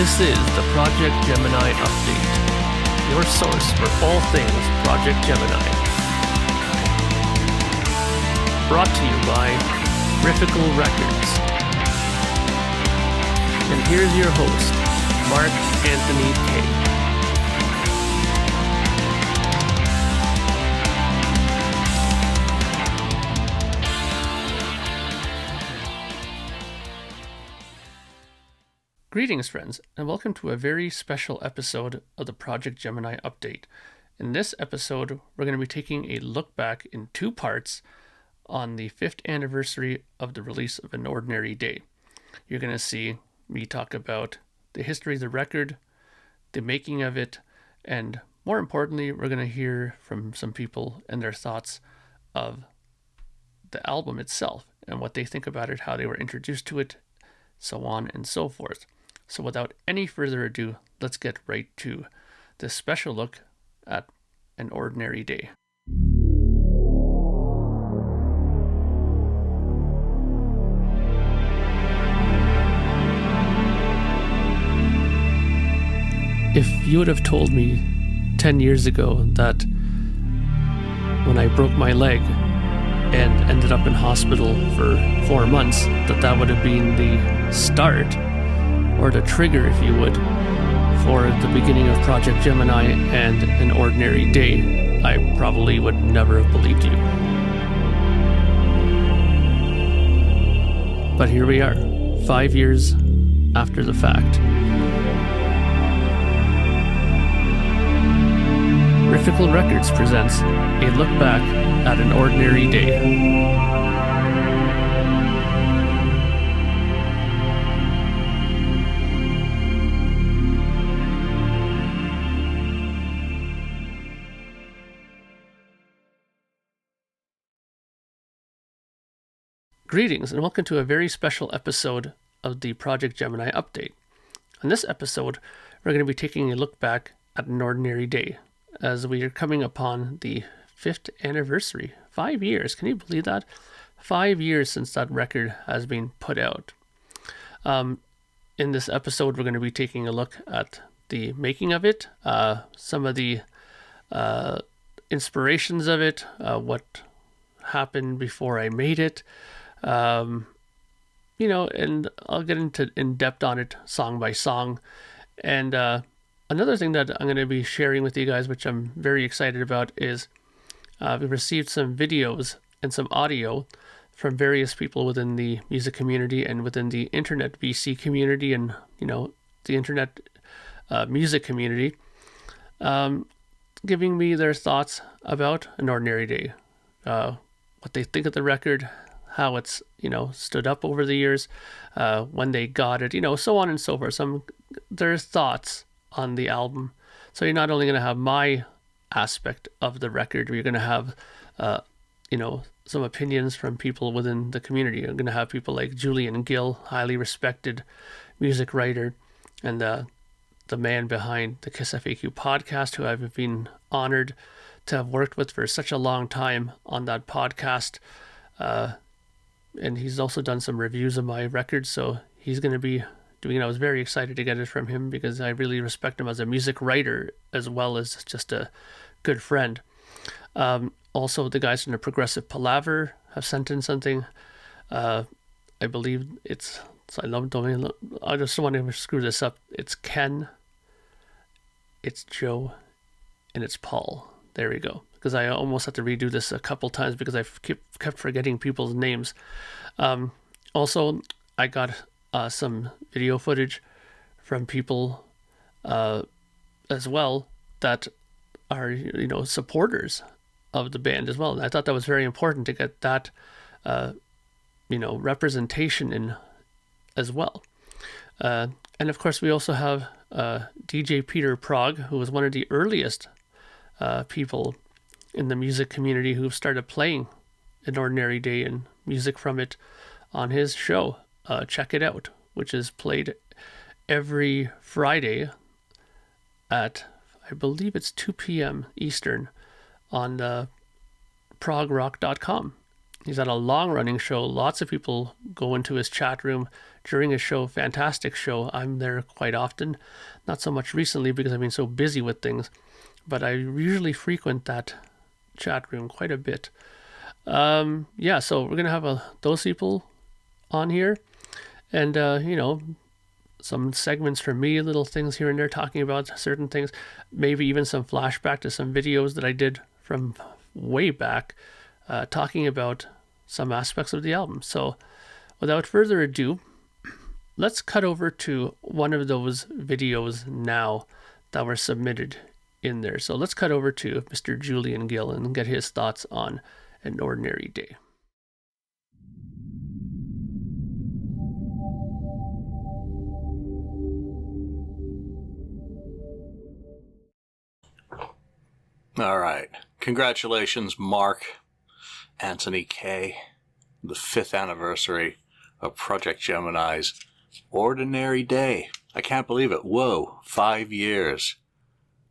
This is the Projekt Gemineye Update, your source for all things Projekt Gemineye. Brought to you by Riffical Records. And here's your host, Mark Anthony K. Greetings, friends, and welcome to a very special episode of the Projekt Gemineye Update. In this episode, we're going to be taking a look back in two parts on the 5th anniversary of the release of An Ordinary Day. You're going to see me talk about the history of the record, the making of it, and more importantly, we're going to hear from some people and their thoughts of the album itself and what they think about it, how they were introduced to it, so on and so forth. So without any further ado, let's get right to this special look at An Ordinary Day. If you would have told me 10 years ago that when I broke my leg and ended up in hospital for 4 months, that would have been the start, or the trigger, if you would, for the beginning of Projekt Gemineye and An Ordinary Day, I probably would never have believed you. But here we are, 5 years after the fact. Riffical Records presents a look back at An Ordinary Day. Greetings and welcome to a very special episode of the Projekt Gemineye Update. On this episode, we're going to be taking a look back at An Ordinary Day, as we are coming upon the 5th anniversary. 5 years, can you believe that? 5 years since that record has been put out. In this episode, we're going to be taking a look at the making of it, some of the inspirations of it, what happened before I made it, and I'll get into in depth on it song by song. And another thing that I'm going to be sharing with you guys, which I'm very excited about, is we received some videos and some audio from various people within the music community and within the internet VC community and, the internet music community, giving me their thoughts about An Ordinary Day, what they think of the record, how it's, stood up over the years, when they got it, so on and so forth. Their thoughts on the album. So you're not only going to have my aspect of the record, you're going to have, some opinions from people within the community. You're going to have people like Julian Gill, highly respected music writer, and the man behind the Kiss FAQ podcast, who I've been honored to have worked with for such a long time on that podcast. And he's also done some reviews of my records, so he's going to be doing it. I was very excited to get it from him because I really respect him as a music writer as well as just a good friend. Also, the guys from the Progressive Palaver have sent in something. I believe I just don't want to screw this up. It's Ken, it's Joe, and it's Paul. There we go. Because I almost had to redo this a couple times because I kept forgetting people's names. Also, I got some video footage from people as well that are, supporters of the band as well. And I thought that was very important to get that, representation in as well. And of course, we also have DJ Peter Prague, who was one of the earliest people in the music community who started playing An Ordinary Day and music from it on his show. Check It Out, which is played every Friday at, I believe it's 2 p.m. Eastern on progrock.com. He's had a long-running show. Lots of people go into his chat room during his show. Fantastic show. I'm there quite often. Not so much recently because I've been so busy with things, but I usually frequent that chat room quite a bit. Yeah, so we're gonna have those people on here, and some segments from me, little things here and there talking about certain things, maybe even some flashback to some videos that I did from way back, talking about some aspects of the album. So without further ado, let's cut over to one of those videos now that were submitted in there. So let's cut over to Mr. Julian Gill and get his thoughts on An Ordinary Day. All right. Congratulations, Mark Anthony K. The 5th anniversary of Projekt Gemineye's Ordinary Day. I can't believe it. Whoa, 5 years.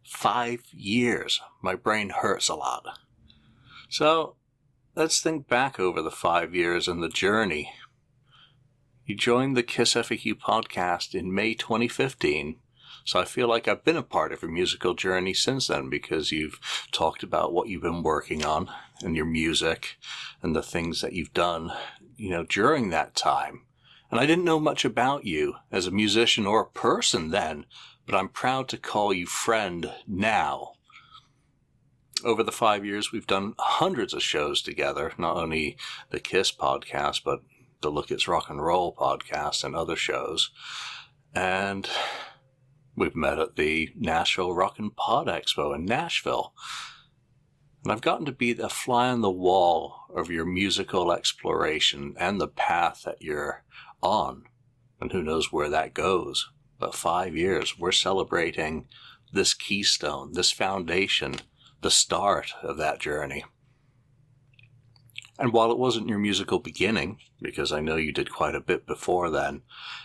5 years. My brain hurts a lot. So, let's think back over the 5 years and the journey. You joined the KISS FAQ podcast in May 2015. So I feel like I've been a part of your musical journey since then, because you've talked about what you've been working on and your music and the things that you've done, during that time. And I didn't know much about you as a musician or a person then, but I'm proud to call you friend now. Over the 5 years, we've done hundreds of shows together, not only the KISS podcast, but the Look It's Rock and Roll podcast and other shows. And we've met at the Nashville Rock and Pod Expo in Nashville. And I've gotten to be the fly on the wall of your musical exploration and the path that you're on. And who knows where that goes. But 5 years, we're celebrating this keystone, this foundation, the start of that journey. And while it wasn't your musical beginning, because I know you did quite a bit before then,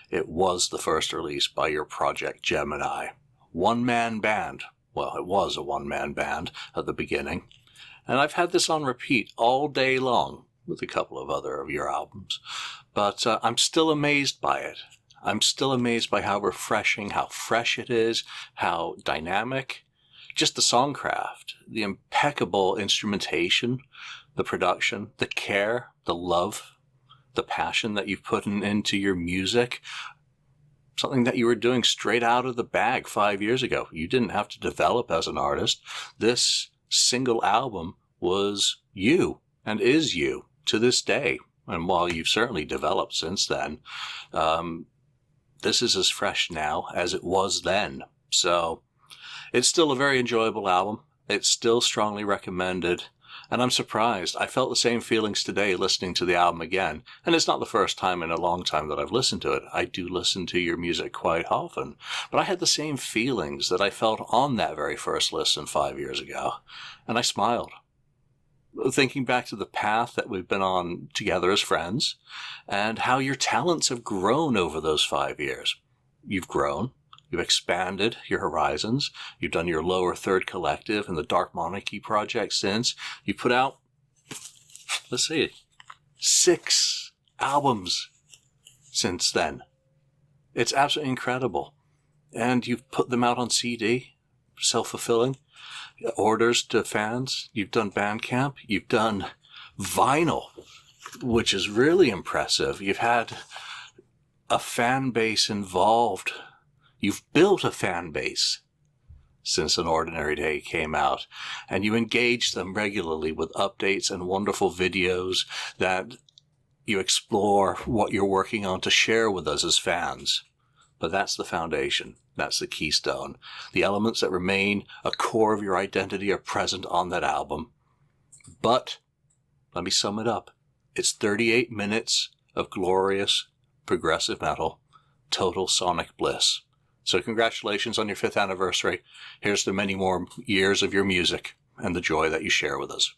it was the first release by your Projekt Gemineye. One-man band. Well, it was a one-man band at the beginning. And I've had this on repeat all day long with a couple of other of your albums. But I'm still amazed by it. I'm still amazed by how refreshing, how fresh it is, how dynamic. Just the songcraft, the impeccable instrumentation, the production, the care, the love, the passion that you've put into your music. Something that you were doing straight out of the bag 5 years ago. You didn't have to develop as an artist. This single album was you and is you to this day. And while you've certainly developed since then, this is as fresh now as it was then. So it's still a very enjoyable album. It's still strongly recommended. And I'm surprised. I felt the same feelings today listening to the album again. And it's not the first time in a long time that I've listened to it. I do listen to your music quite often. But I had the same feelings that I felt on that very first listen 5 years ago. And I smiled. Thinking back to the path that we've been on together as friends and how your talents have grown over those 5 years. You've grown. You've expanded your horizons. You've done your Lower Third Collective and the Dark Monarchy project since. You put out, 6 albums since then. It's absolutely incredible. And you've put them out on CD, self-fulfilling, orders to fans. You've done Bandcamp. You've done vinyl, which is really impressive. You've had a fan base involved. You've built a fan base since An Ordinary Day came out, and you engage them regularly with updates and wonderful videos that you explore what you're working on to share with us as fans. But that's the foundation. That's the keystone. The elements that remain a core of your identity are present on that album. But, let me sum it up. It's 38 minutes of glorious progressive metal, total sonic bliss. So congratulations on your 5th anniversary. Here's to many more years of your music and the joy that you share with us.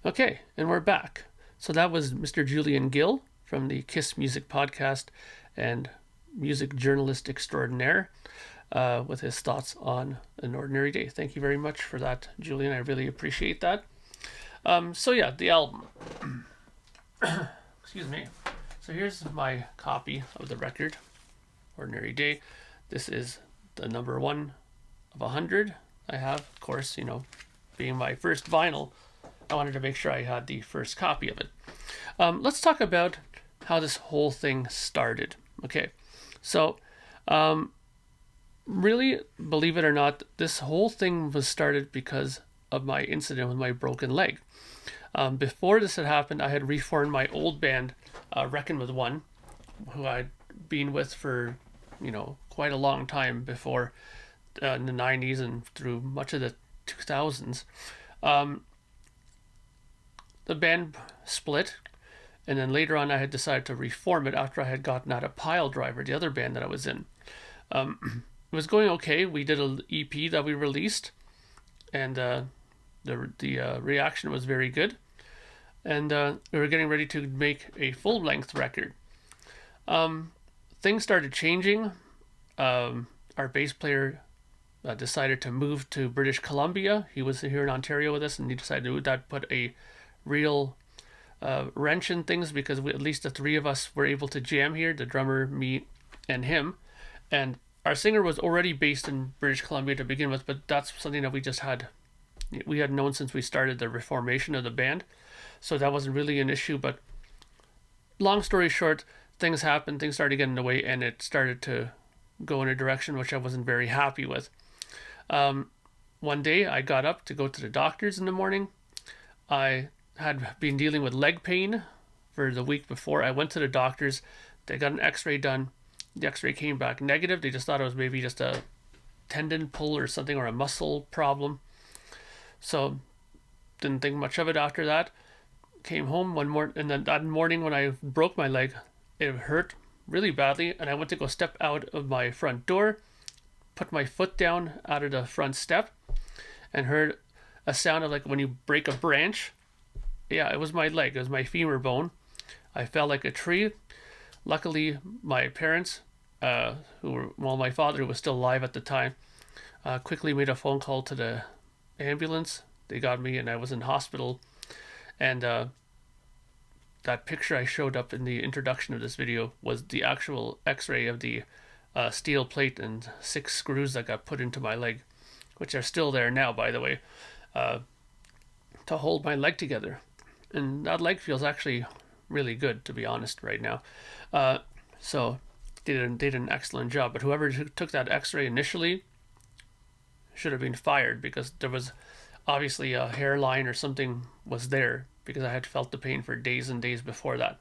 Okay, and we're back. So that was Mr. Julian Gill from the KISS Music Podcast, and music journalist extraordinaire, with his thoughts on An Ordinary Day. Thank you very much for that, Julian. I really appreciate that. So yeah, the album. Excuse me. So here's my copy of the record, Ordinary Day. This is the number 1 of 100 I have. Of course, being my first vinyl, I wanted to make sure I had the first copy of it. Let's talk about how this whole thing started. Okay, so really, believe it or not, this whole thing was started because of my incident with my broken leg. Before this had happened, I had reformed my old band, Reckon With One, who I'd been with for, quite a long time before, in the 90s and through much of the 2000s. The band split, and then later on I had decided to reform it after I had gotten out of Pile Driver, the other band that I was in. It was going okay. We did an EP that we released, and the reaction was very good. And we were getting ready to make a full-length record. Things started changing. Our bass player decided to move to British Columbia. He was here in Ontario with us, and he decided to that put a real wrench in things, because at least the three of us were able to jam here, the drummer, me, and him. And our singer was already based in British Columbia to begin with, but that's something that we had known since we started the reformation of the band. So that wasn't really an issue. But long story short, things happened, things started getting in the way, and it started to go in a direction which I wasn't very happy with. One day I got up to go to the doctors in the morning. I had been dealing with leg pain for the week before. I went to the doctors. They got an x-ray done. The x-ray came back negative. They just thought it was maybe just a tendon pull or something, or a muscle problem. So didn't think much of it after that. Came home one morning, and then that morning when I broke my leg, it hurt really badly, and I went to go step out of my front door, put my foot down out of the front step, and heard a sound of like when you break a branch. Yeah, it was my leg. It was my femur bone. I fell like a tree. Luckily, my parents, my father, who was still alive at the time, quickly made a phone call to the ambulance. They got me, and I was in hospital. And that picture I showed up in the introduction of this video was the actual x-ray of the steel plate and 6 screws that got put into my leg, which are still there now, by the way, to hold my leg together. And that leg feels actually really good, to be honest, right now. So they did an excellent job. But whoever took that x-ray initially should have been fired, because there was obviously a hairline or something was there, because I had felt the pain for days and days before that.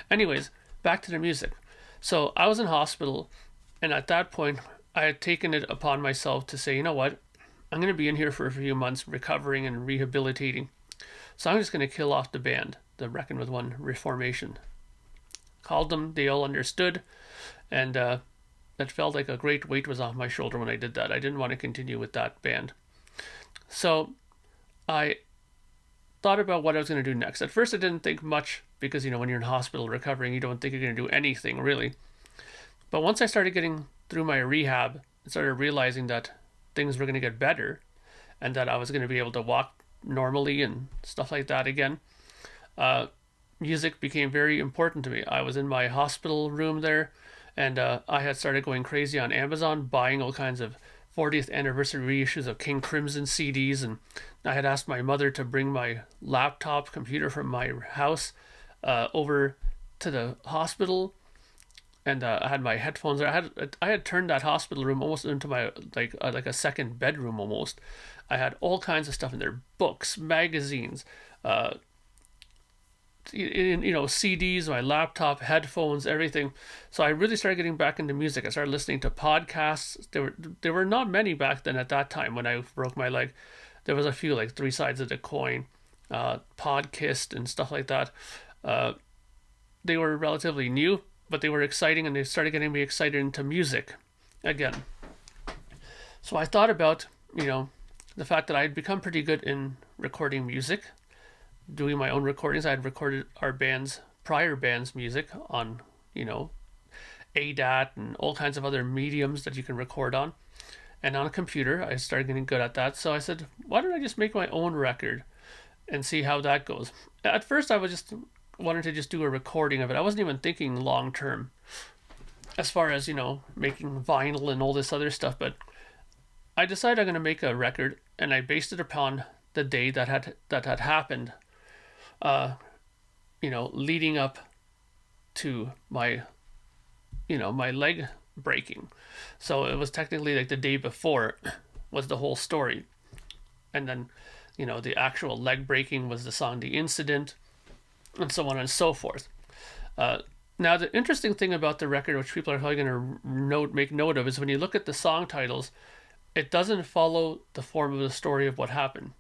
Anyways, back to the music. So I was in hospital, and at that point, I had taken it upon myself to say, you know what, I'm going to be in here for a few months recovering and rehabilitating. So I'm just going to kill off the band, the Reckon With One reformation. Called them, they all understood, and that felt like a great weight was off my shoulder when I did that. I didn't want to continue with that band. So I thought about what I was going to do next. At first I didn't think much, because when you're in hospital recovering, you don't think you're going to do anything really. But once I started getting through my rehab and started realizing that things were going to get better, and that I was going to be able to walk normally and stuff like that again, music became very important to me. I was in my hospital room there, and I had started going crazy on Amazon, buying all kinds of 40th anniversary reissues of King Crimson CDs, and I had asked my mother to bring my laptop computer from my house over to the hospital, and I had my headphones there. I had turned that hospital room almost into my like a second bedroom almost. I had all kinds of stuff in there: books, magazines, CDs, my laptop, headphones, everything. So I really started getting back into music. I started listening to podcasts. There were not many back then at that time when I broke my leg. There was a few, like Three Sides of the Coin, Podcast, and stuff like that. They were relatively new, but they were exciting, and they started getting me excited into music again. So I thought about, the fact that I had become pretty good in recording music, doing my own recordings. I had recorded our prior band's music on, ADAT and all kinds of other mediums that you can record on. And on a computer, I started getting good at that. So I said, why don't I just make my own record and see how that goes? At first, I was just wanted to just do a recording of it. I wasn't even thinking long term as far as, making vinyl and all this other stuff. But I decided I'm going to make a record, and I based it upon the day that had happened, leading up to my, my leg breaking. So it was technically like the day before was the whole story. And then, the actual leg breaking was the song The Incident, and so on and so forth. Now, the interesting thing about the record, which people are probably going to make note of, is when you look at the song titles, it doesn't follow the form of the story of what happened.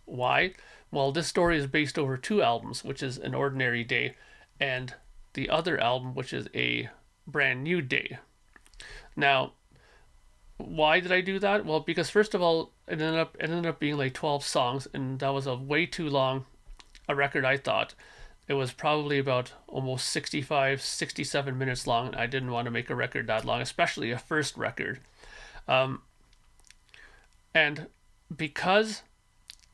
Why? Well, this story is based over 2 albums, which is An Ordinary Day, and the other album, which is A Brand New Day. Now, why did I do that? Well, because first of all, it ended up being like 12 songs, and that was a way too long a record, I thought. It was probably about almost 65, 67 minutes long. I didn't want to make a record that long, especially a first record. And because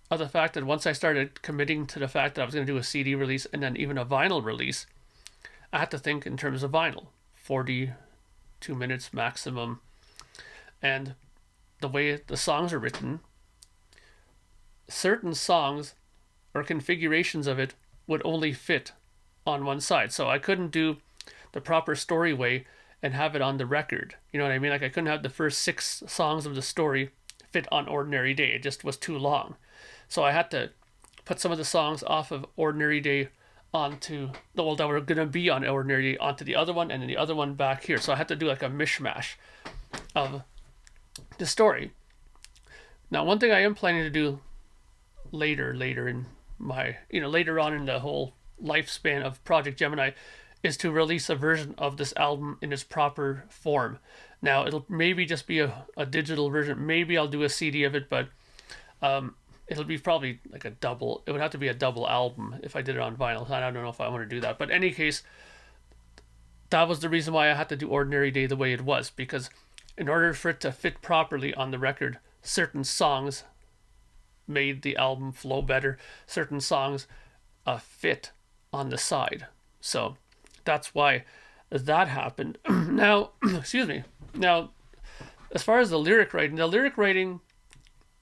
of the fact that once I started committing to the fact that I was going to do a CD release and then even a vinyl release, I had to think in terms of vinyl. 42 minutes maximum. And the way the songs are written, certain songs or configurations of it would only fit on one side. So I couldn't do the proper story way and have it on the record. You know what I mean? Like I couldn't have the first 6 songs of the story fit on Ordinary Day. It just was too long. So I had to put some of the songs off of Ordinary Day onto the old that were going to be on Ordinary Day onto the other one, and then the other one back here. So I had to do like a mishmash of the story. Now, one thing I am planning to do later in my, later on in the whole lifespan of Projekt Gemineye is to release a version of this album in its proper form. Now, it'll maybe just be a digital version. Maybe I'll do a CD of it, but it'll be probably like it would have to be a double album if I did it on vinyl. I don't know if I want to do that. But in any case, that was the reason why I had to do Ordinary Day the way it was, because in order for it to fit properly on the record, certain songs made the album flow better. Certain songs fit on the side. So that's why that happened. Now, excuse me. Now, as far as the lyric writing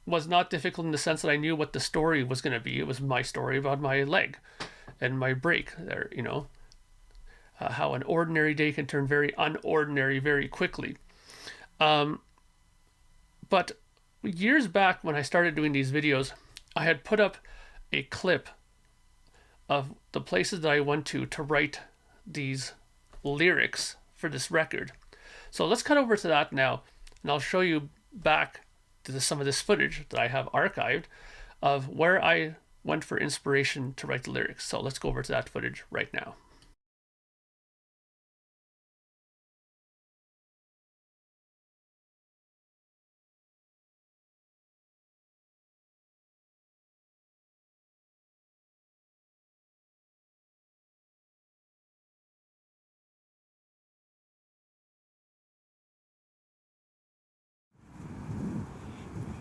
was not difficult in the sense that I knew what the story was going to be. It was my story about my leg and my break there, how an ordinary day can turn very unordinary very quickly. But years back when I started doing these videos, I had put up a clip of the places that I went to write these lyrics for this record. So let's cut over to that now, and I'll show you back to some of this footage that I have archived of where I went for inspiration to write the lyrics. So let's go over to that footage right now.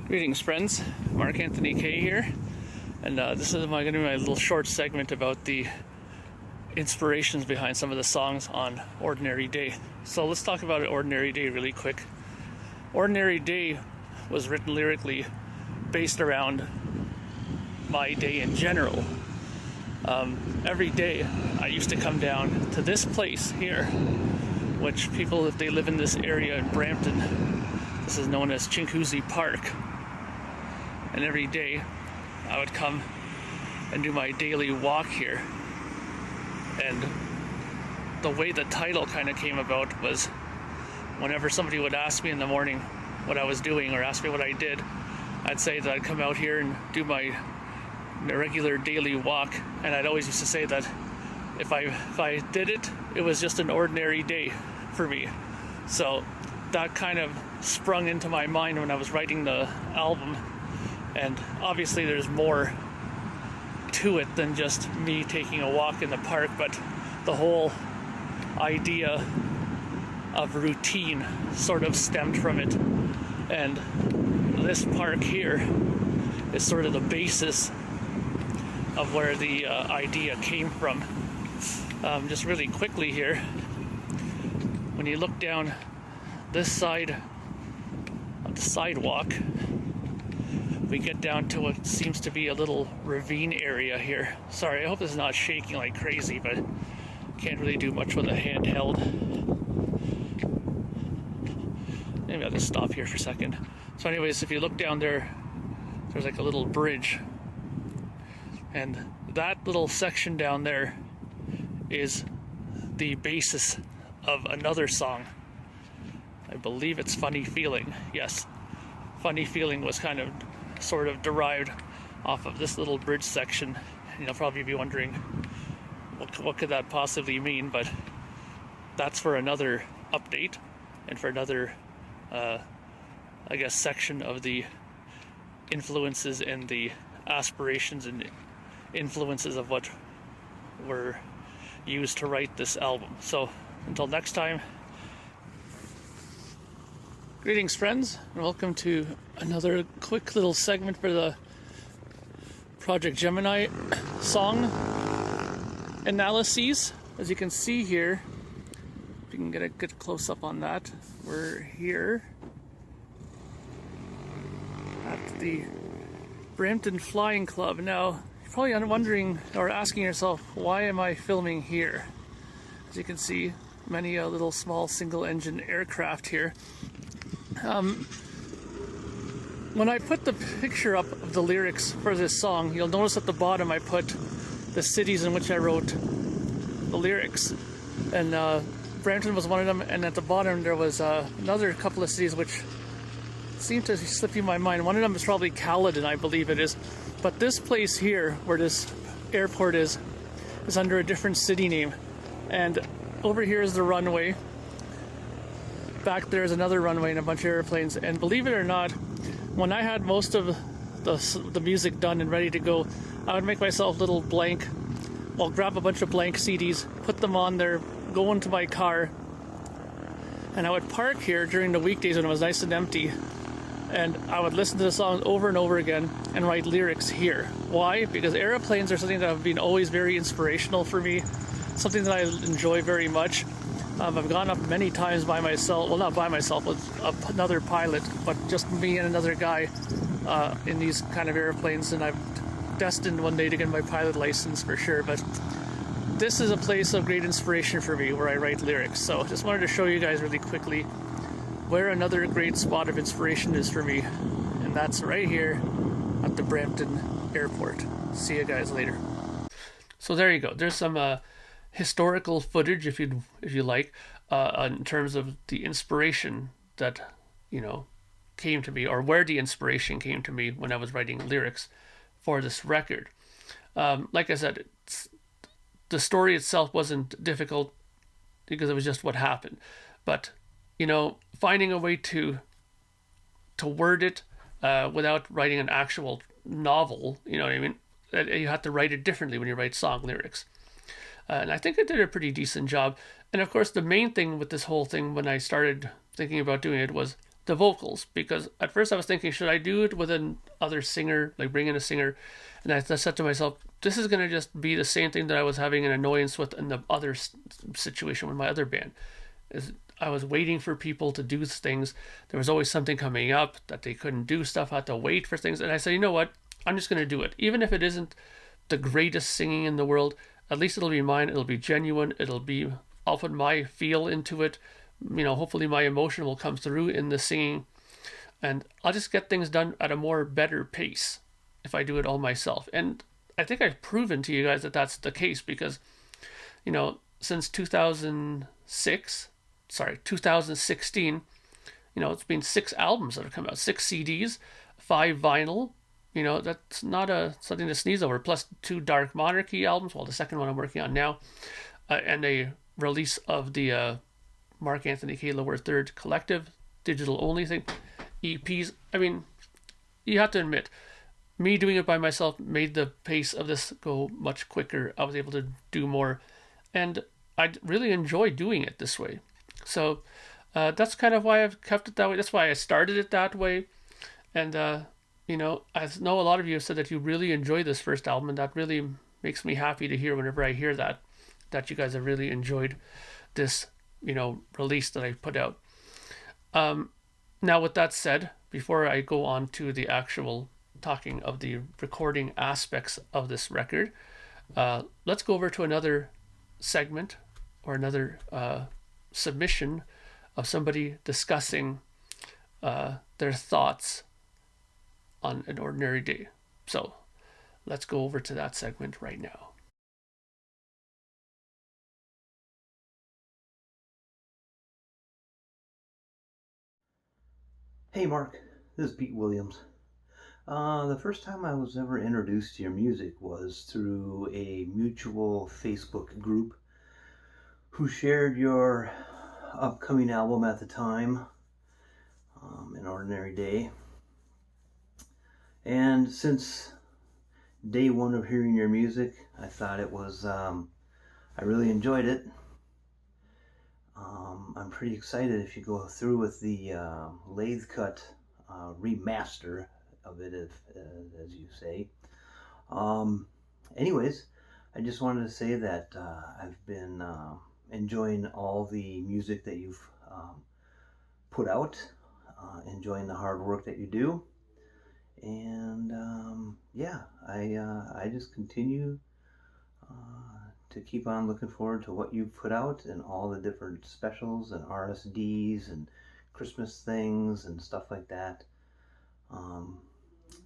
Greetings, friends. Mark Anthony K here, and this is going to be my little short segment about the inspirations behind some of the songs on Ordinary Day. So let's talk about Ordinary Day really quick. Ordinary Day was written lyrically based around my day in general. Every day I used to come down to this place here, which people, if they live in this area in Brampton, this is known as Chinguacousy Park. And every day I would come and do my daily walk here. And the way the title kind of came about was whenever somebody would ask me in the morning what I was doing or ask me what I did, I'd say that I'd come out here and do my regular daily walk, and I'd always used to say that if I did it, it was just an ordinary day for me. So that kind of sprung into my mind when I was writing the album. And obviously there's more to it than just me taking a walk in the park, but the whole idea of routine sort of stemmed from it. And this park here is sort of the basis of where the idea came from. Just really quickly here, when you look down this side of the sidewalk, we get down to what seems to be a little ravine area here. Sorry, I hope this is not shaking like crazy, but can't really do much with a handheld. Maybe I'll just stop here for a second. So anyways, if you look down there, there's like a little bridge. And that little section down there is the basis of another song. I believe it's Funny Feeling. Yes, Funny Feeling was kind of sort of derived off of this little bridge section. And you'll probably be wondering, what could that possibly mean? But that's for another update and for another I guess section of the influences and the aspirations and influences of what were used to write this album. So until next time, greetings friends, and welcome to another quick little segment for the Projekt Gemineye song analyses. As you can see here, if you can get a good close-up on that, we're here at the Brampton Flying Club. Now, you're probably wondering or asking yourself, why am I filming here? As you can see, many little small single-engine aircraft here. When I put the picture up of the lyrics for this song, you'll notice at the bottom I put the cities in which I wrote the lyrics. And Brampton was one of them, and at the bottom there was another couple of cities which seem to slip in my mind. One of them is probably Caledon, I believe it is. But this place here, where this airport is under a different city name. And over here is the runway. Back there is another runway and a bunch of airplanes. And believe it or not, when I had most of the music done and ready to go, I would make myself little blank, well, grab a bunch of blank CDs, put them on there, go into my car, and I would park here during the weekdays when it was nice and empty, and I would listen to the songs over and over again and write lyrics here. Why? Because airplanes are something that have been always very inspirational for me, something that I enjoy very much. I've gone up many times by myself, well, not by myself, with another pilot, but just me and another guy in these kind of airplanes, and I'm destined one day to get my pilot license for sure. But this is a place of great inspiration for me where I write lyrics. So just wanted to show you guys really quickly where another great spot of inspiration is for me, and that's right here at the Brampton Airport. See you guys later. So there you go. There's some historical footage, if you like, in terms of the inspiration that came to me, or where the inspiration came to me when I was writing lyrics for this record. Like I said, the story itself wasn't difficult because it was just what happened, but finding a way to word it without writing an actual novel, you know what I mean? You have to write it differently when you write song lyrics. And I think I did a pretty decent job. And of course, the main thing with this whole thing when I started thinking about doing it was the vocals. Because at first I was thinking, should I do it with another singer, like bring in a singer? And I said to myself, this is going to just be the same thing that I was having an annoyance with in the other situation with my other band. Is I was waiting for people to do things. There was always something coming up that they couldn't do stuff. I had to wait for things. And I said, you know what? I'm just going to do it. Even if it isn't the greatest singing in the world, at least it'll be mine. It'll be genuine. I'll put my feel into it. Hopefully my emotion will come through in the singing. And I'll just get things done at a more better pace if I do it all myself. And I think I've proven to you guys that that's the case because, since 2016, it's been 6 albums that have come out, 6 CDs, 5 vinyl. That's not something to sneeze over. Plus 2 Dark Monarchy albums, well, the second one I'm working on now, and a release of the Mark Anthony Kayla III Collective, digital only thing, EPs. I mean, you have to admit, me doing it by myself made the pace of this go much quicker. I was able to do more, and I really enjoy doing it this way. So that's kind of why I've kept it that way. That's why I started it that way. And I know a lot of you have said that you really enjoy this first album, and that really makes me happy to hear whenever I hear that you guys have really enjoyed this release that I put out. Now, with that said, before I go on to the actual talking of the recording aspects of this record, let's go over to another segment or another submission of somebody discussing their thoughts on an ordinary day. So let's go over to that segment right now. Hey Mark, this is Pete Williams. The first time I was ever introduced to your music was through a mutual Facebook group who shared your upcoming album at the time, An Ordinary Day. And since day one of hearing your music, I thought it was, I really enjoyed it. I'm pretty excited if you go through with the lathe cut remaster of it, as you say. Anyways, I just wanted to say that I've been enjoying all the music that you've put out, enjoying the hard work that you do, and yeah, I just continue to keep on looking forward to what you've put out and all the different specials and RSDs and Christmas things and stuff like that. Um,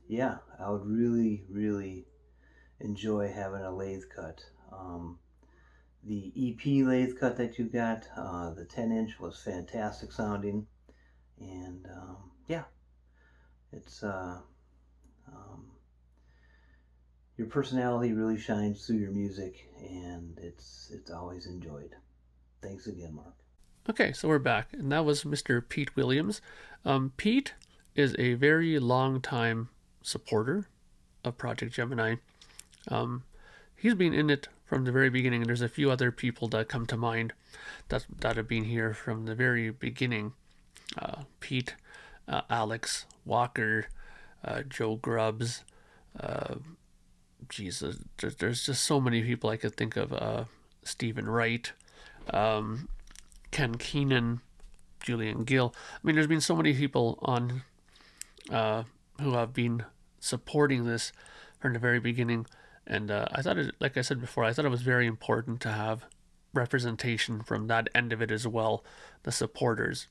yeah, I would really, really enjoy having a lathe cut. The EP lathe cut that you got, the 10-inch was fantastic sounding, and yeah, it's um, your personality really shines through your music, and it's always enjoyed. Thanks again, Mark. Okay, so we're back, and that was Mr. Pete Williams. Pete is a very long time supporter of Projekt Gemineye. He's been in it from the very beginning, and there's a few other people that come to mind that have been here from the very beginning. Pete, Alex Walker, Joe Grubbs. Jesus, there's just so many people I could think of. Stephen Wright, Ken Keenan, Julian Gill. I mean, there's been so many people on who have been supporting this from the very beginning, and I thought it, like I said before, I thought it was very important to have representation from that end of it as well, the supporters.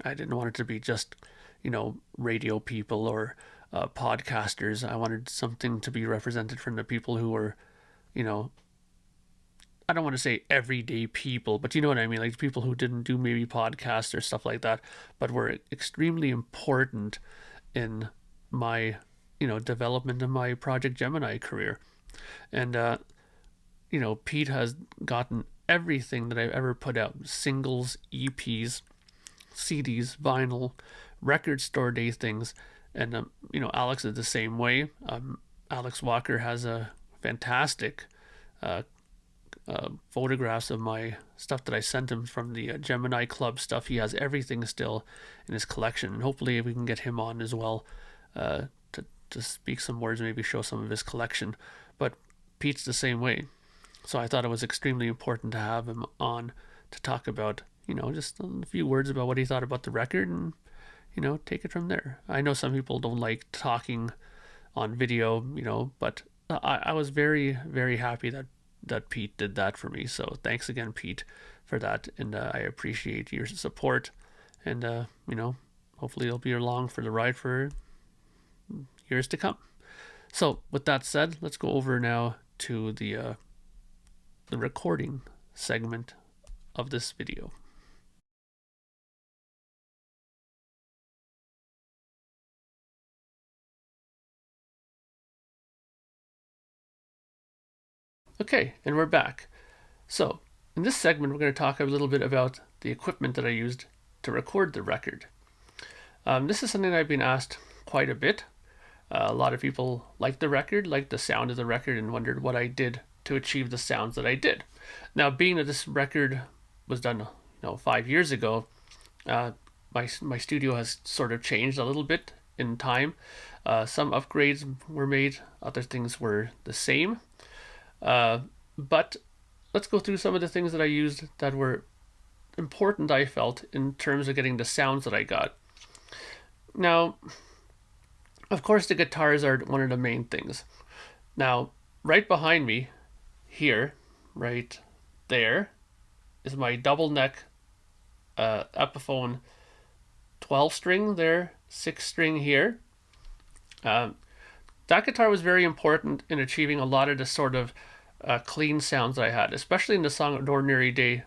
I didn't want it to be just, radio people or podcasters. I wanted something to be represented from the people who were, you know, I don't want to say everyday people, but you know what I mean, like people who didn't do maybe podcasts or stuff like that, but were extremely important in my, development of my Projekt Gemineye career. And Pete has gotten everything that I've ever put out: singles, EPs, CDs, vinyl, record store day things, and Alex is the same way. Alex Walker has a fantastic uh, photographs of my stuff that I sent him from the Gemini Club stuff. He has everything still in his collection, and hopefully we can get him on as well to speak some words, maybe show some of his collection. But Pete's the same way, so I thought it was extremely important to have him on to talk about, just a few words about what he thought about the record, and take it from there. I know some people don't like talking on video, but I was very, very happy that Pete did that for me. So thanks again, Pete, for that, and I appreciate your support. And hopefully you'll be along for the ride for years to come. So with that said, let's go over now to the recording segment of this video. Okay, and we're back. So, in this segment, we're going to talk a little bit about the equipment that I used to record the record. This is something I've been asked quite a bit. A lot of people liked the record, liked the sound of the record, and wondered what I did to achieve the sounds that I did. Now, being that this record was done 5 years ago, my studio has sort of changed a little bit in time. Some upgrades were made, other things were the same. But let's go through some of the things that I used that were important, I felt, in terms of getting the sounds that I got. Now, of course, the guitars are one of the main things. Now, right behind me, here, right there, is my double neck Epiphone 12 string there, 6 string here. That guitar was very important in achieving a lot of the sort of clean sounds that I had, especially in the song An Ordinary Day.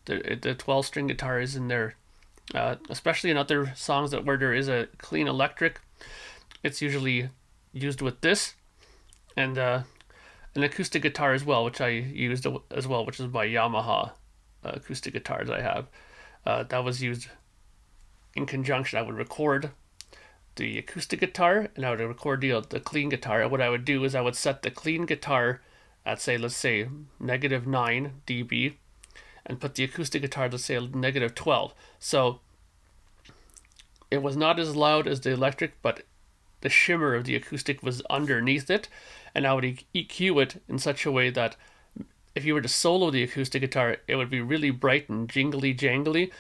The 12 string guitar is in there, especially in other songs where there is a clean electric. It's usually used with this, and an acoustic guitar as well, which I used as well, which is my Yamaha acoustic guitar that I have. That was used in conjunction. I would record the acoustic guitar and I would record the clean guitar. And what I would do is I would set the clean guitar at, let's say -9 dB, and put the acoustic guitar to say -12. So it was not as loud as the electric, but the shimmer of the acoustic was underneath it, and I would EQ it in such a way that if you were to solo the acoustic guitar, it would be really bright and jingly jangly,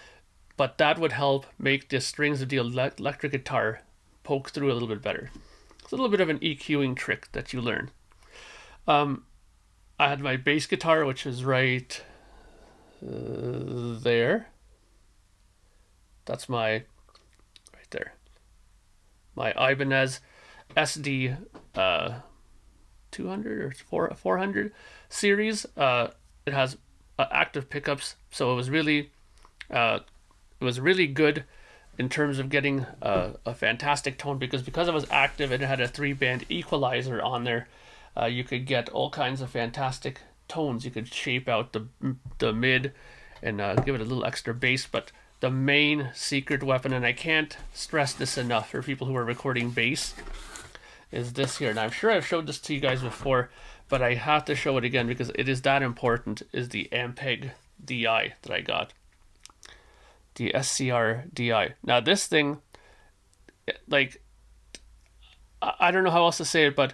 but that would help make the strings of the electric guitar poke through a little bit better. It's a little bit of an EQing trick that you learn. I had my bass guitar, which is right there. That's right there. My Ibanez SD 200 or 400 series. It has active pickups, so it was really good in terms of getting a fantastic tone, because it was active and it had a 3-band equalizer on there. You could get all kinds of fantastic tones. You could shape out the mid and give it a little extra bass, but the main secret weapon, and I can't stress this enough for people who are recording bass, is this here. And I'm sure I've showed this to you guys before, but I have to show it again because it is that important, is the Ampeg DI that I got. The SCR DI. Now this thing, like, I don't know how else to say it, but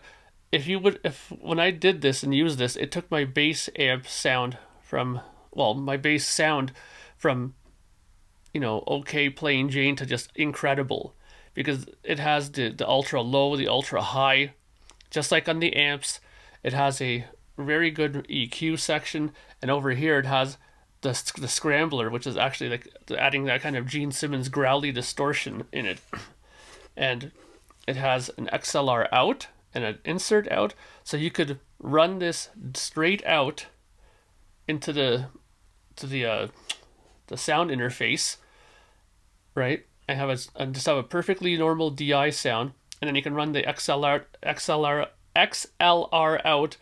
when I did this and used this, it took my bass amp sound from, my bass sound from, okay plain Jane to just incredible, because it has the ultra low, the ultra high, just like on the amps. It has a very good EQ section, and over here it has the scrambler, which is actually like adding that kind of Gene Simmons growly distortion in it. And it has an XLR out and an insert out, so you could run this straight out into the sound interface, right? And just have a perfectly normal DI sound, and then you can run the XLR out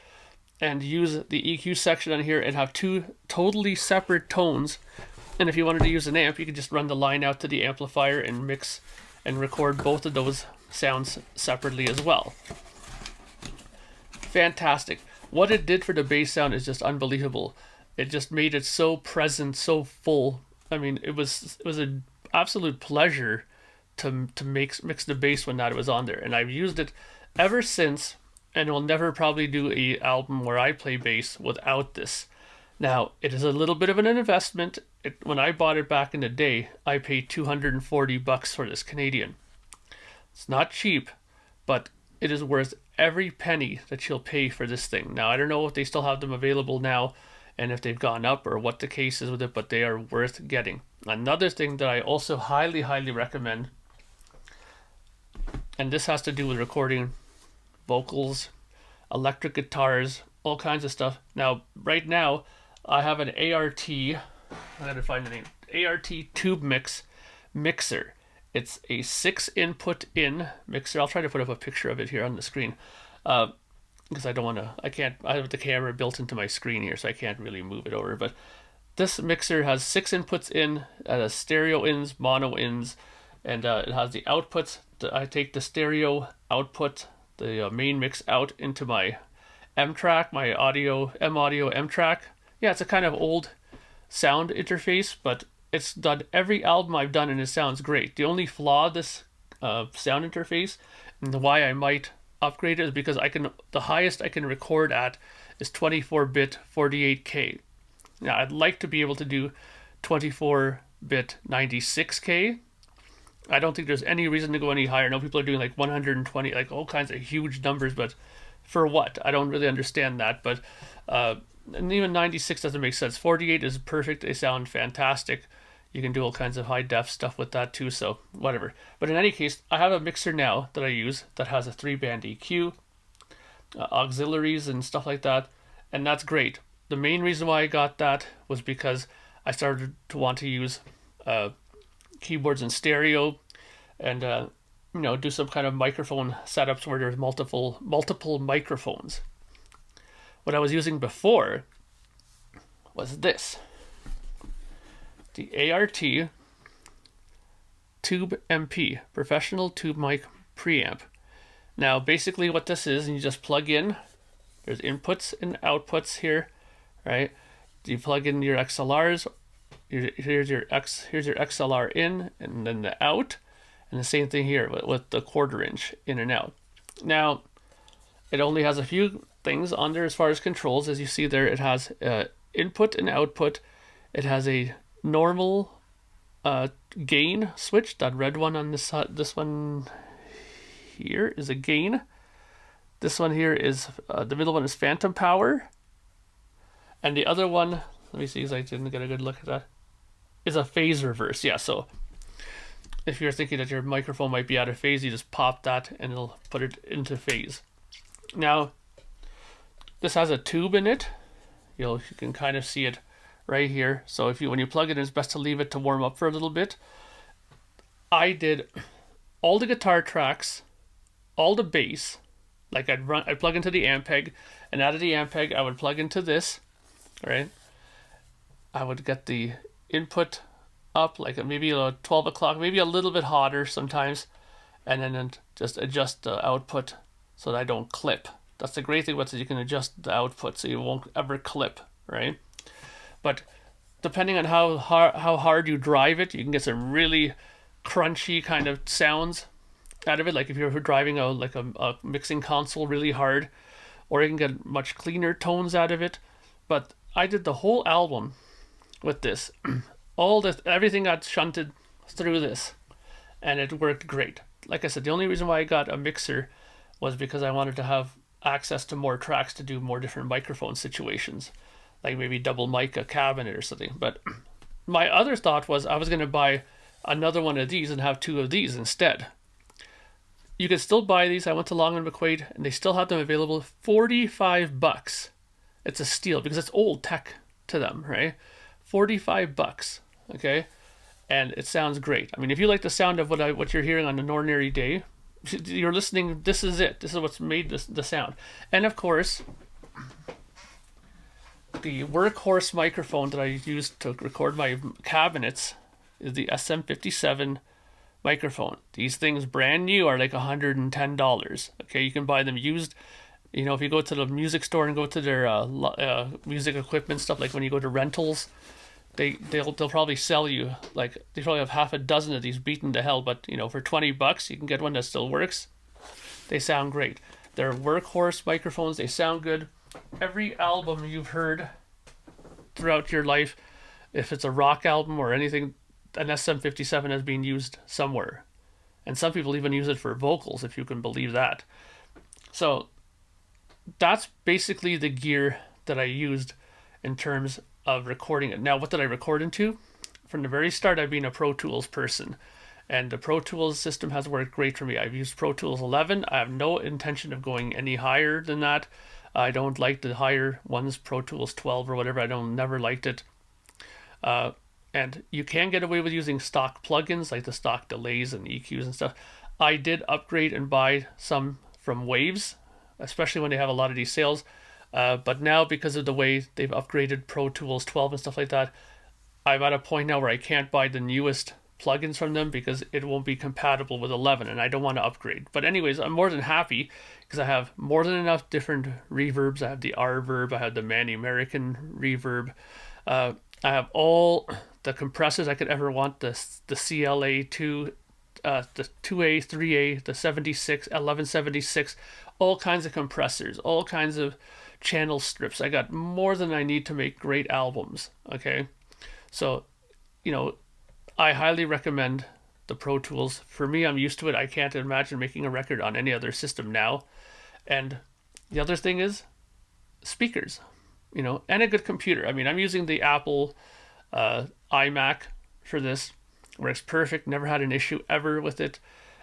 and use the EQ section on here and have two totally separate tones. And if you wanted to use an amp, you could just run the line out to the amplifier and mix and record both of those sounds separately as well. Fantastic. What it did for the bass sound is just unbelievable. It just made it so present, so full. I mean, it was an absolute pleasure to mix the bass when that was on there, and I've used it ever since. And will never probably do a album where I play bass without this. Now, it is a little bit of an investment. When I bought it back in the day, I paid $240 for this Canadian. It's not cheap, but it is worth every penny that you'll pay for this thing. Now, I don't know if they still have them available now and if they've gone up or what the case is with it, but they are worth getting. Another thing that I also highly, highly recommend, and this has to do with recording vocals, electric guitars, all kinds of stuff. Now, right now, I have an ART, I gotta find the name, ART Tube Mix mixer. It's a 6-input in mixer. I'll try to put up a picture of it here on the screen, because I have the camera built into my screen here, so I can't really move it over. But this mixer has 6 inputs in, stereo ins, mono ins, and it has the outputs. I take the stereo output, the main mix, out into my M track, my M audio M track. Yeah, it's a kind of old sound interface, but it's done every album I've done, and it sounds great. The only flaw of this sound interface, and why I might upgrade it, is because the highest I can record at is 24-bit 48K. Now I'd like to be able to do 24-bit 96K. I don't think there's any reason to go any higher. I know people are doing like 120, like all kinds of huge numbers, but for what? I don't really understand that. But and even 96 doesn't make sense. 48 is perfect. They sound fantastic. You can do all kinds of high def stuff with that too, so whatever. But in any case, I have a mixer now that I use that has a 3-band EQ, auxiliaries and stuff like that, and that's great. The main reason why I got that was because I started to want to use keyboards in stereo, and do some kind of microphone setups where there's multiple microphones. What I was using before was this, the ART Tube MP, Professional Tube Mic Preamp. Now basically what this is, and you just plug in, there's inputs and outputs here, right? You plug in your XLRs, here's your XLR in, and then the out, and the same thing here with the 1/4 inch in and out. Now it only has a few things on there as far as controls. As you see there, it has input and output. It has a normal gain switch. That red one on this one here is a gain. This one here is the middle one is phantom power, and the other one, let me see because I didn't get a good look at that, is a phase reverse. Yeah, so if you're thinking that your microphone might be out of phase, you just pop that and it'll put it into phase. Now this has a tube in it. You can kind of see it right here. So when you plug it in, it's best to leave it to warm up for a little bit. I did all the guitar tracks, all the bass. Like I'd plug into the Ampeg, and out of the Ampeg I would plug into this, right? I would get the input up like maybe 12 o'clock, maybe a little bit hotter sometimes, and then just adjust the output so that I don't clip. That's the great thing about it, you can adjust the output so you won't ever clip, right? But depending on how hard you drive it, you can get some really crunchy kind of sounds out of it. Like if you're driving a mixing console really hard, or you can get much cleaner tones out of it. But I did the whole album with this. Everything got shunted through this, and it worked great. Like I said, the only reason why I got a mixer was because I wanted to have access to more tracks to do more different microphone situations, like maybe double mic a cabinet or something. But my other thought was I was going to buy another one of these and have 2 of these instead. You can still buy these. I went to Long and McQuaid, and they still have them available. $45. It's a steal because it's old tech to them, right? $45. Okay, and it sounds great. I mean, if you like the sound of what you're hearing on an ordinary day, you're listening. This is it. This is what's made the sound. And of course, the workhorse microphone that I used to record my cabinets is the SM57 microphone. These things brand new are like $110. Okay, you can buy them used. If you go to the music store and go to their music equipment stuff, like when you go to rentals, they'll probably sell you, like they probably have half a dozen of these beaten to hell, but for $20 you can get one that still works. They sound great. They're workhorse microphones. They sound good. Every album you've heard throughout your life, if it's a rock album or anything, an SM57 has been used somewhere, and some people even use it for vocals, if you can believe that. So that's basically the gear that I used in terms of recording it. Now, what did I record into? From the very start, I've been a Pro Tools person, and the Pro Tools system has worked great for me. I've used Pro Tools 11. I have no intention of going any higher than that. I don't like the higher ones, Pro Tools 12 or whatever. I never liked it. And you can get away with using stock plugins like the stock delays and EQs and stuff. I did upgrade and buy some from Waves, especially when they have a lot of these sales. But now, because of the way they've upgraded Pro Tools 12 and stuff like that, I'm at a point now where I can't buy the newest plugins from them because it won't be compatible with 11, and I don't want to upgrade. But anyways, I'm more than happy because I have more than enough different reverbs. I have the R-verb, I have the Manny American reverb, I have all the compressors I could ever want, the CLA2, the 2A, 3A, the 76, 1176, all kinds of compressors, all kinds of channel strips. I got more than I need to make great albums. Okay, so I highly recommend the Pro Tools. For me, I'm used to it. I can't imagine making a record on any other system now. And the other thing is speakers, and a good computer. I mean, I'm using the Apple iMac for this. Works perfect. Never had an issue ever with it.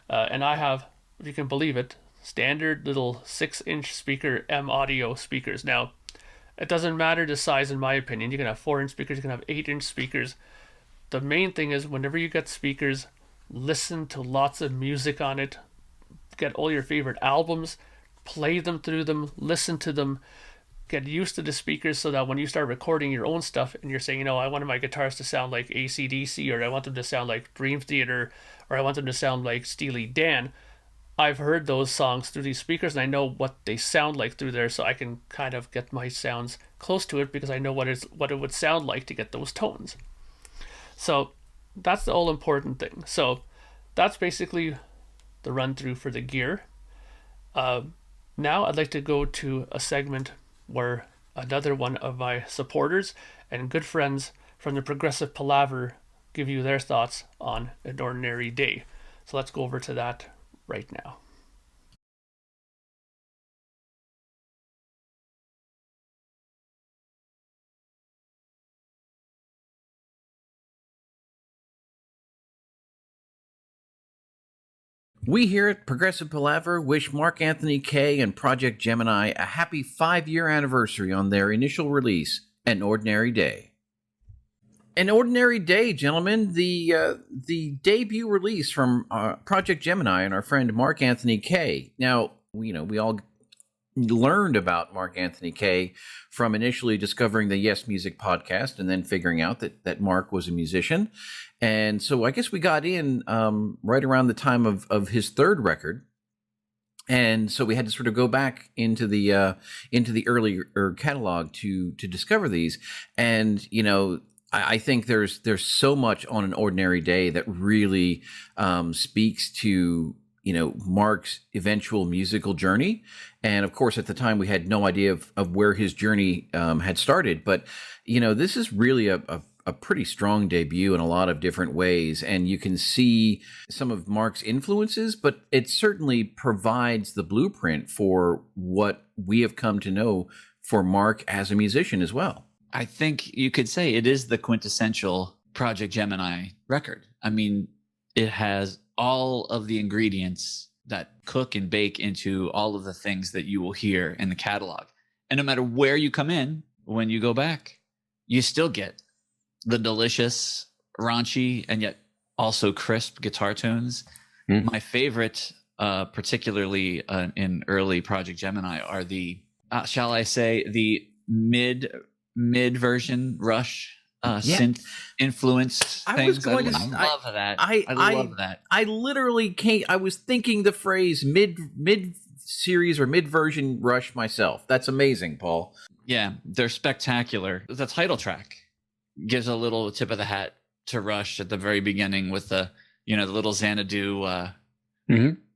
And I have, if you can believe it, standard little 6-inch speaker M audio speakers. Now, it doesn't matter the size, in my opinion. You can have 4-inch speakers. You can have 8-inch speakers. The main thing is whenever you get speakers, listen to lots of music on it. Get all your favorite albums, play them through them, listen to them, get used to the speakers so that when you start recording your own stuff and you're saying, I wanted my guitars to sound like AC/DC, or I want them to sound like Dream Theater, or I want them to sound like Steely Dan, I've heard those songs through these speakers and I know what they sound like through there, so I can kind of get my sounds close to it because I know what it would sound like to get those tones. So that's the all important thing. So that's basically the run through for the gear. Now I'd like to go to a segment where another one of my supporters and good friends from the Progressive Palaver give you their thoughts on An Ordinary Day. So let's go over to that right now. We here at Progressive Palaver wish Mark Anthony Kaye and Projekt Gemineye a happy 5-year anniversary on their initial release, An Ordinary Day. An Ordinary Day, gentlemen, the debut release from Projekt Gemineye and our friend Mark Anthony Kaye. Now, we all learned about Mark Anthony Kaye from initially discovering the Yes Music podcast and then figuring out that Mark was a musician. And so I guess we got in right around the time of his third record. And so we had to sort of go back into the earlier catalog to discover these. And, I think there's so much on An Ordinary Day that really speaks to Mark's eventual musical journey. And of course, at the time, we had no idea of where his journey had started. But, this is really a pretty strong debut in a lot of different ways. And you can see some of Mark's influences, but it certainly provides the blueprint for what we have come to know for Mark as a musician as well. I think you could say it is the quintessential Projekt Gemineye record. I mean, it has all of the ingredients that cook and bake into all of the things that you will hear in the catalog. And no matter where you come in, when you go back, you still get the delicious, raunchy, and yet also crisp guitar tones. Mm. My favorite, particularly in early Projekt Gemineye, are the, shall I say, the mid version Rush synth influenced things. I love that. I love that. I literally can't. I was thinking the phrase mid series or mid version Rush myself. That's amazing, Paul. Yeah, they're spectacular. The title track gives a little tip of the hat to Rush at the very beginning with the the little Xanadu.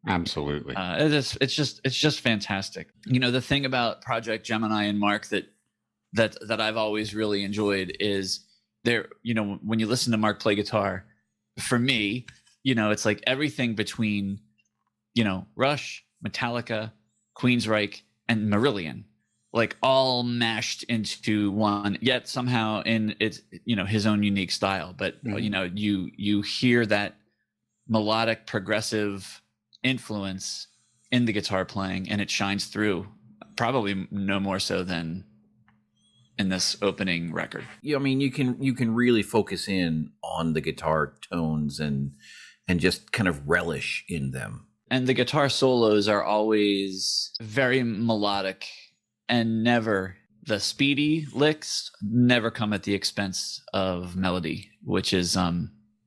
Absolutely. It's just fantastic. The thing about Projekt Gemineye and Mark that I've always really enjoyed is when you listen to Mark play guitar, for me, it's like everything between, Rush, Metallica, Queensryche, and Marillion, like all mashed into one, yet somehow in its, his own unique style. But, you hear that melodic progressive influence in the guitar playing, and it shines through probably no more so than in this opening record. Yeah, I mean, you can really focus in on the guitar tones and just kind of relish in them. And the guitar solos are always very melodic, and the speedy licks never come at the expense of melody, which is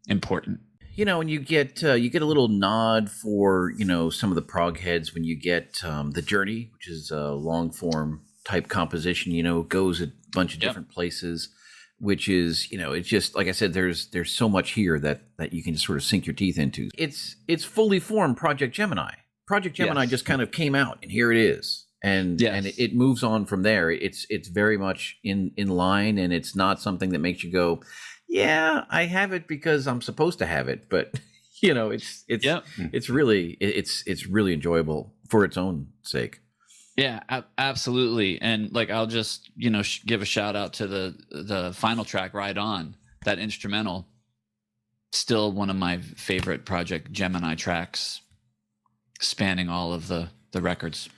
important. And you get a little nod for some of the prog heads when you get The Journey, which is a long form type composition, goes a bunch of different places which is, it's just like I said, there's so much here that you can just sort of sink your teeth into. It's fully formed Project Gemini. Project Gemini just kind of came out, and here it is. And it moves on from there. It's very much in line, and it's not something that makes you go, yeah, I have it because I'm supposed to have it. But it's really enjoyable for its own sake. Yeah, absolutely. And like, I'll just, give a shout out to the final track, Ride On, that instrumental. Still one of my favorite Project Gemini tracks, spanning all of the records.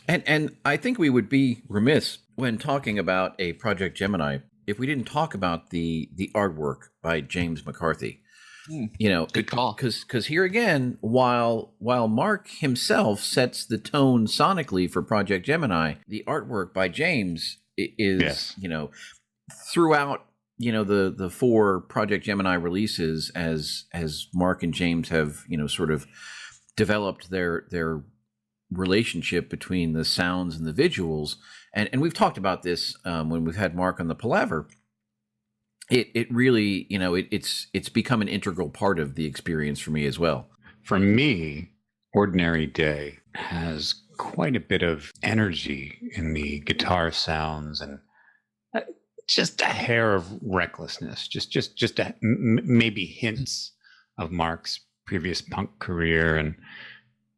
And I think we would be remiss when talking about a Project Gemini if we didn't talk about the artwork by James McCarthy. Good call. Because here again, while Mark himself sets the tone sonically for Project Gemini, the artwork by James is throughout the 4 Project Gemini releases, as Mark and James have sort of developed their relationship between the sounds and the visuals, and we've talked about this when we've had Mark on the Palaver. It really, it's become an integral part of the experience for me as well. For me, Ordinary Day has quite a bit of energy in the guitar sounds and just a hair of recklessness, just maybe hints of Mark's previous punk career and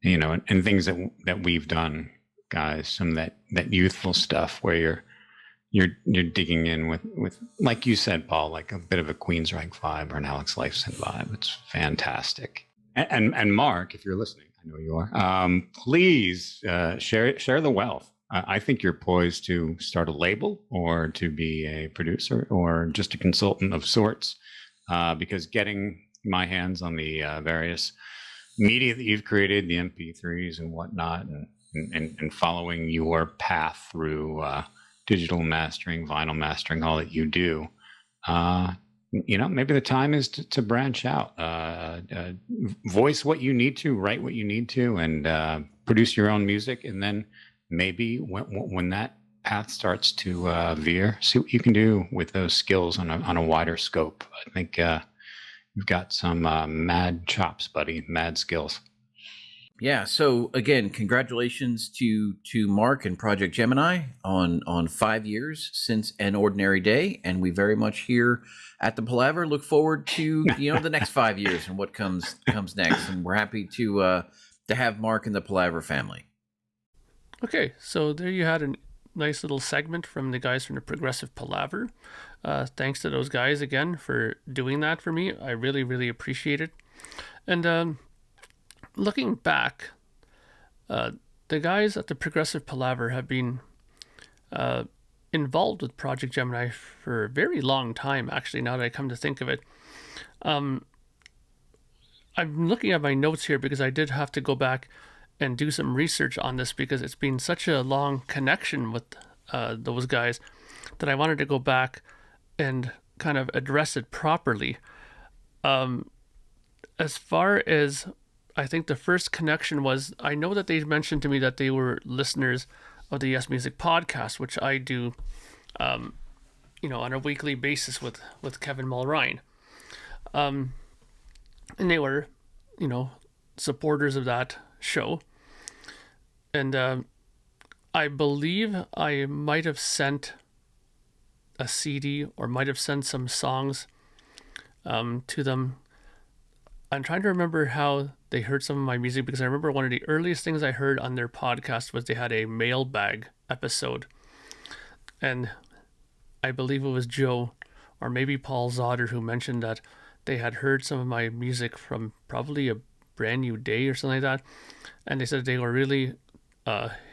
and things that we've done, guys. Some of that youthful stuff where you're digging in with, like you said, Paul, like a bit of a Queensryche vibe or an Alex Lifeson vibe. It's fantastic. And Mark, if you're listening, I know you are. Please share the wealth. I think you're poised to start a label or to be a producer or just a consultant of sorts, because getting my hands on the various media that you've created, the MP3s and whatnot, and following your path through digital mastering, vinyl mastering, all that you do, maybe the time is to branch out, voice what you need to, write what you need to, and produce your own music. And then maybe when that path starts to veer, see what you can do with those skills on a wider scope. I think you've got some mad chops, buddy, mad skills. Yeah. So again, congratulations to Mark and Project Gemini on 5 years since An Ordinary Day, and we very much here at the Palaver look forward to the next 5 years and what comes next, and we're happy to have Mark and the Palaver family. Okay, so there you had a nice little segment from the guys from the Progressive Palaver. Thanks to those guys again for doing that for me. I really, really appreciate it. And looking back, the guys at the Progressive Palaver have been involved with Project Gemini for a very long time, actually, now that I come to think of it. I'm looking at my notes here because I did have to go back and do some research on this because it's been such a long connection with those guys that I wanted to go back and kind of address it properly. As far as I think the first connection was, I know that they mentioned to me that they were listeners of the Yes Music podcast, which I do, on a weekly basis with Kevin Mulrine. And they were, supporters of that show. And I believe I might have sent a CD or might have sent some songs to them. I'm trying to remember how they heard some of my music, because I remember one of the earliest things I heard on their podcast was they had a mailbag episode. And I believe it was Joe or maybe Paul Zotter who mentioned that they had heard some of my music from probably a Brand New Day or something like that. And they said they were really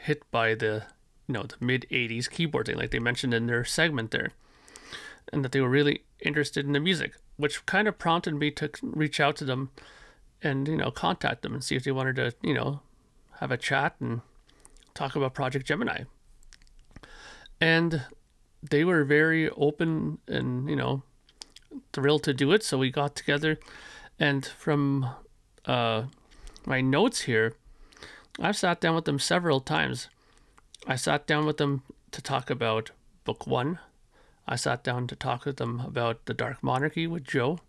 hit by the mid 80s keyboard thing, like they mentioned in their segment there, and that they were really interested in the music, which kind of prompted me to reach out to them and contact them and see if they wanted to have a chat and talk about Project Gemini. And they were very open and thrilled to do it, so we got together. And from my notes here, I've sat down with them several times. I sat down with them to talk about book 1 I sat down to talk with them about The Dark Monarchy with Joe.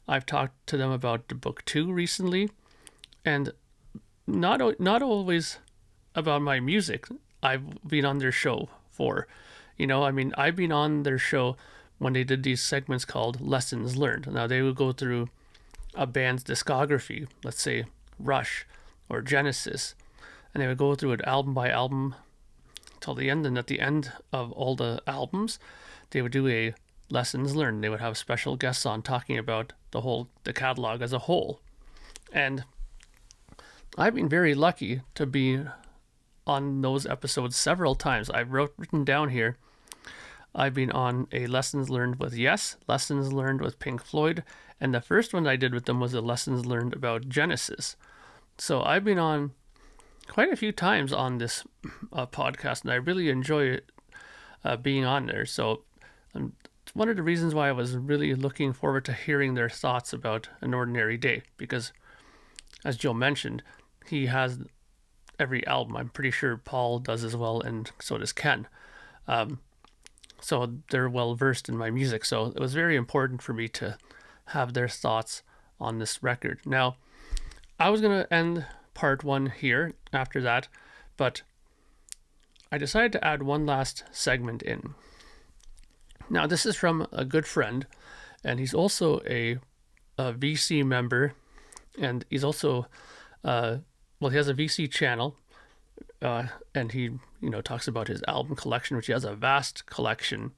I've talked to them about the book 2 recently, and not always about my music. I've been on their show for, I've been on their show when they did these segments called Lessons Learned. Now they would go through a band's discography, let's say Rush or Genesis, and they would go through it album by album till the end. And at the end of all the albums, they would do a lessons learned. They would have special guests on talking about the catalog as a whole. And I've been very lucky to be on those episodes several times. I've written down here. I've been on a lessons learned with Yes, lessons learned with Pink Floyd, and the first one I did with them was a lessons learned about Genesis. So I've been on quite a few times on this podcast, and I really enjoy being on there. So it's one of the reasons why I was really looking forward to hearing their thoughts about An Ordinary Day, because as Joe mentioned, he has every album. I'm pretty sure Paul does as well, and so does Ken. So they're well versed in my music. So it was very important for me to have their thoughts on this record. Now, I was going to end part 1 here after that, but I decided to add one last segment in. Now, this is from a good friend, and he's also a VC member, and he's also, he has a VC channel, and he, talks about his album collection, which he has a vast collection.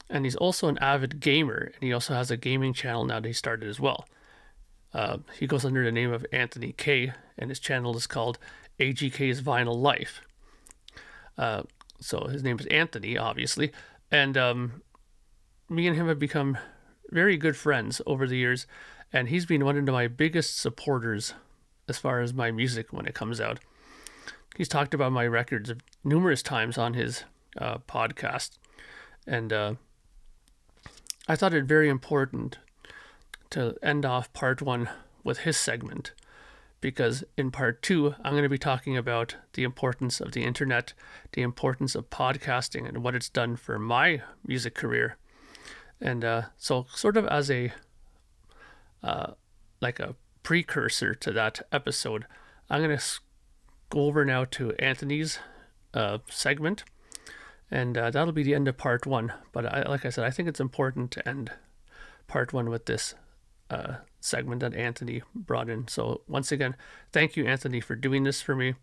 And he's also an avid gamer, and he also has a gaming channel now that he started as well. He goes under the name of Anthony K, and his channel is called AGK's Vinyl Life. So his name is Anthony, obviously. And me and him have become very good friends over the years, and he's been one of my biggest supporters as far as my music when it comes out. He's talked about my records numerous times on his podcast, and I thought it very important to end off part 1 with his segment, because in part 2, I'm going to be talking about the importance of the internet, the importance of podcasting, and what it's done for my music career. And so sort of as a like a precursor to that episode, I'm going to go over now to Anthony's segment, and that'll be the end of part 1. But like I said, I think it's important to end part 1 with this segment that Anthony brought in. So once again, thank you, Anthony, for doing this for me.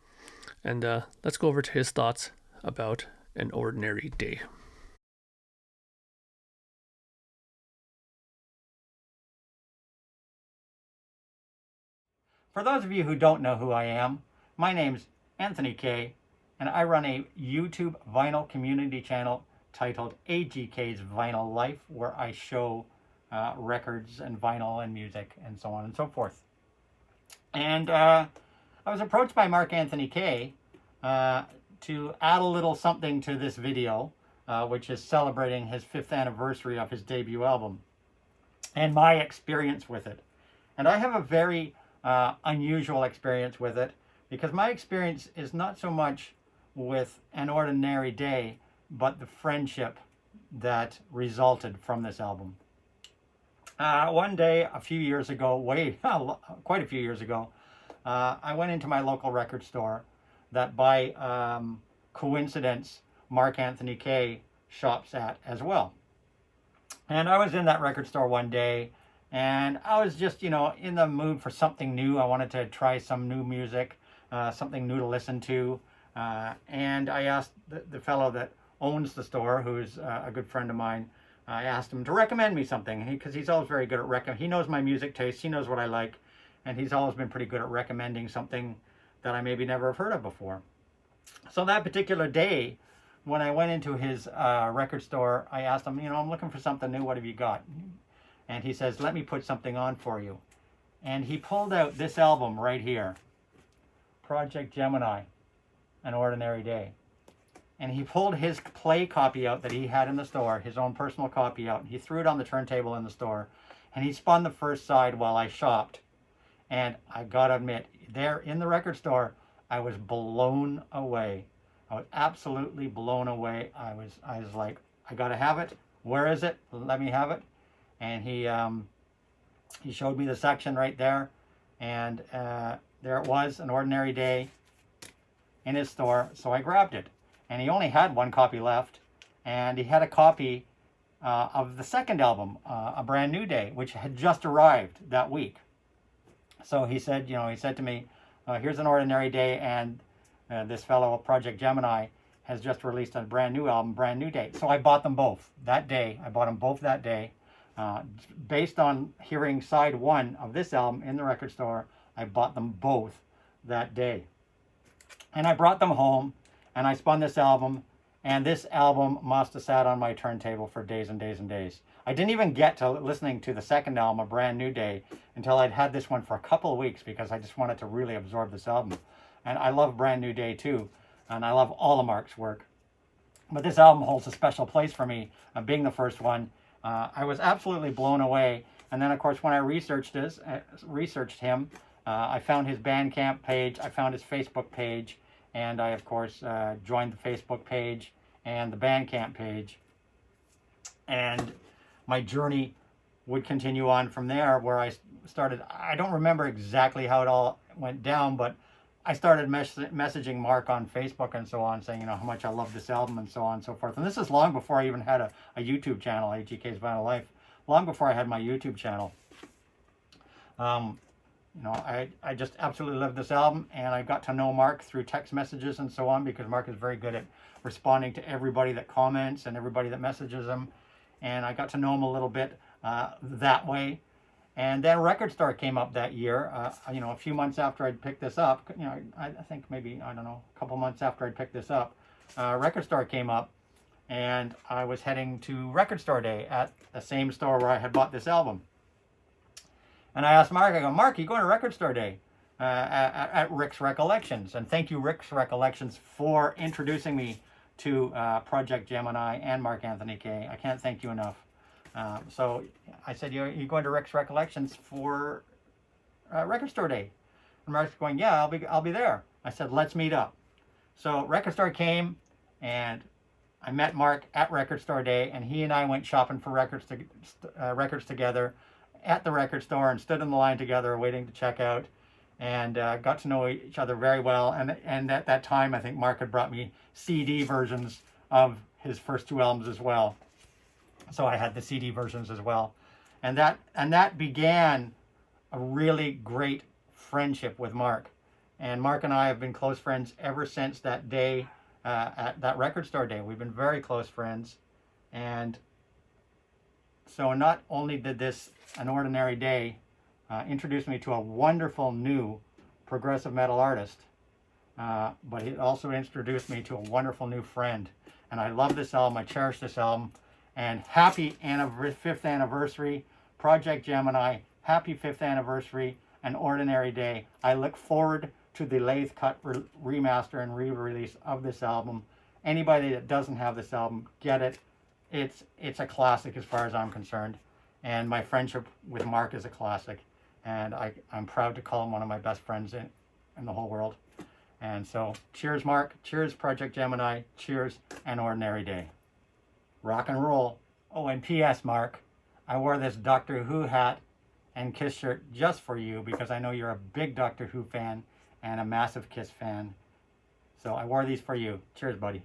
And let's go over to his thoughts about An Ordinary Day. For those of you who don't know who I am, my name's Anthony K, and I run a YouTube vinyl community channel titled AGK's Vinyl Life, where I show records and vinyl and music and so on and so forth. And I was approached by Mark Anthony K to add a little something to this video, which is celebrating his 5th anniversary of his debut album and my experience with it. And I have a very unusual experience with it, because my experience is not so much with An Ordinary Day, but the friendship that resulted from this album. One day, a few years ago, quite a few years ago, I went into my local record store that by coincidence, Mark Anthony K shops at as well. And I was in that record store one day, and I was just, in the mood for something new. I wanted to try some new music, something new to listen to. And I asked the fellow that owns the store, who's a good friend of mine, I asked him to recommend me something, because he's always very good at he knows my music taste, he knows what I like, and he's always been pretty good at recommending something that I maybe never have heard of before. So that particular day, when I went into his record store, I asked him, I'm looking for something new, what have you got? And he says, let me put something on for you. And he pulled out this album right here, Projekt Gemineye, An Ordinary Day. And he pulled his play copy out that he had in the store, his own personal copy out, and he threw it on the turntable in the store. And he spun the first side while I shopped. And I gotta admit, there in the record store, I was blown away. I was absolutely blown away. I was like, I got to have it. Where is it? Let me have it. And he showed me the section right there, and there it was, An Ordinary Day, in his store. So I grabbed it, and he only had one copy left, and he had a copy of the second album, A Brand New Day, which had just arrived that week. So he said, he said to me, here's An Ordinary Day, and this fellow, Projekt Gemineye, has just released a brand new album, Brand New Day. So I bought them both that day. I bought them both that day. Based on hearing side one of this album in the record store, I bought them both that day. And I brought them home, and I spun this album, and this album must have sat on my turntable for days and days and days. I didn't even get to listening to the second album, A Brand New Day, until I'd had this one for a couple of weeks, because I just wanted to really absorb this album. And I love Brand New Day too, and I love all of Mark's work. But this album holds a special place for me, being the first one. I was absolutely blown away. And then, of course, when I researched him, I found his Bandcamp page, I found his Facebook page, and I, of course, joined the Facebook page and the Bandcamp page. And my journey would continue on from there, where I started. I don't remember exactly how it all went down, but I started messaging Mark on Facebook and so on, saying, how much I love this album and so on and so forth. And this is long before I even had a YouTube channel, AGK's Vinyl Life, long before I had my YouTube channel. I just absolutely love this album, and I got to know Mark through text messages and so on, because Mark is very good at responding to everybody that comments and everybody that messages him. And I got to know him a little bit that way. And then Record Store came up that year, a few months after I'd picked this up. I think maybe, I don't know, a couple months after I'd picked this up, Record Store came up, and I was heading to Record Store Day at the same store where I had bought this album. And I asked Mark, I go, Mark, you going to Record Store Day at Rick's Recollections? And thank you, Rick's Recollections, for introducing me to Projekt Gemineye and Mark Anthony Kaye. I can't thank you enough. So I said, you're going to Rick's Recollections for Record Store Day? And Mark's going, yeah, I'll be there. I said, let's meet up. So Record Store came, and I met Mark at Record Store Day, and he and I went shopping for records together at the record store, and stood in the line together waiting to check out, and got to know each other very well. And at that time, I think Mark had brought me CD versions of his first two albums as well. So I had the CD versions as well. And that began a really great friendship with Mark. And Mark and I have been close friends ever since that day, at that Record Store Day. We've been very close friends. And so not only did this An Ordinary Day introduce me to a wonderful new progressive metal artist, but it also introduced me to a wonderful new friend. And I love this album. I cherish this album. And happy 5th anniversary, Projekt Gemineye. Happy 5th anniversary, An Ordinary Day. I look forward to the lathe cut remaster and re-release of this album. Anybody that doesn't have this album, get it. It's a classic as far as I'm concerned. And my friendship with Mark is a classic. And I'm proud to call him one of my best friends in the whole world. And so, cheers, Mark. Cheers, Projekt Gemineye. Cheers, An Ordinary Day. Rock and roll. Oh, and P.S., Mark, I wore this Doctor Who hat and Kiss shirt just for you, because I know you're a big Doctor Who fan and a massive Kiss fan. So I wore these for you. Cheers, buddy.